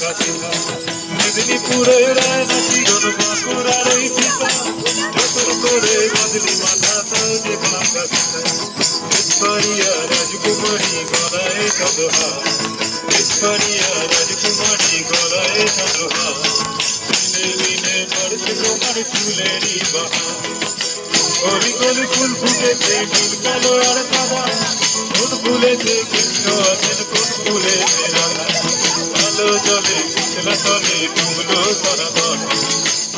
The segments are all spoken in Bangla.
কাছে মেদিনীপুরের নাকি গণ বাঁকুড়ার এই পিতা যতর করে বদলি মাথা তাজে বাঁকা পিতা রাজকুমারী গলায় চন্দ্রহার রাজকুমারী গলায় চন্দ্রহার দিনে দিনে বাড়ছে তোমার চুলেরই বাহার কলি কলি ফুল ফুটেছে নীল কালো আর সাদা কোন ফুলেছে কৃষ্ণ আছেন কোন ফুলেছে রাধা আলো জলে কুচলা তলে ডুবলো সনাতন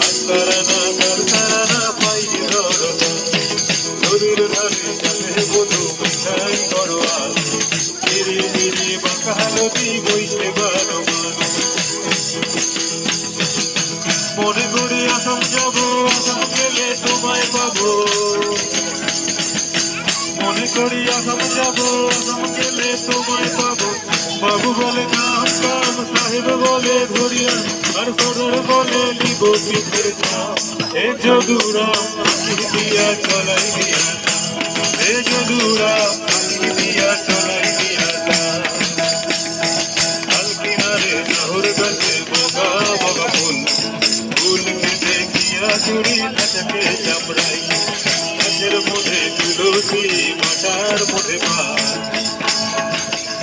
আস্তারানা কারখানা পাইছে ধরতা নদীর ধারে যাবে বধু মিঠাই করোয়া ধীরে ধীরে বাঁকা নদী বইছে বারবার মনে করি আসাম যাবো আসাম গেলে তোমায় পাবো মনে করি আসাম যাবো আসাম গেলে তোমায় পাবো বাবু বলে কাম কাম সাহেব বলে ধরিয়া আর সদর বলে লিব পিঠের চাপ এ যদুরাম দিয়া চলাই দিয়া এ যদুরাম দিয়া চলাই দিয়া লাল কিনারে শহর কাছে বগা বগা ফুল ফুল কেটে গিয়া চুরি নাচকে চামড়াই গাছের মধ্যে তুলসী মাটার মধ্যে পান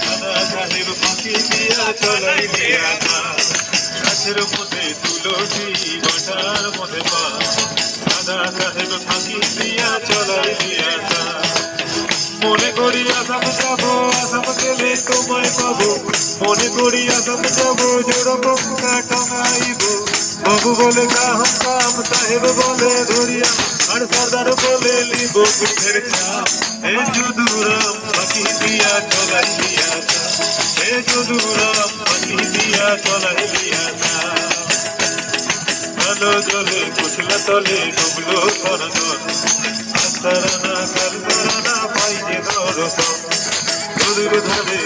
দাদা সাহেব ফাঁকি দিয়া চলাই দিয়া গাছের মধ্যে তুলসী মাটার মধ্যে পান দাদা সাহেব ফাঁকি দিয়া চলাই দিয়া মনে করি আসাম যাবো আসাম গেলে তোমায় পাবো মনে করি আসাম যাবো যেরকম টঙাইব বাবু বলে কাম কাম সাহেব বলে ধরিয়া আর সর্দার বলে লিব পিঠের চাপ এ যদুরাম ফাঁকি দিয়া চলাই দিয়া এ যদুরাম ফাঁকি দিয়া চলাই দিয়া আলো জলে কুচলা তলে ডুবলো সনাতন আস্তারানা কারখানা পাইছে ধরতা নদীর ধারে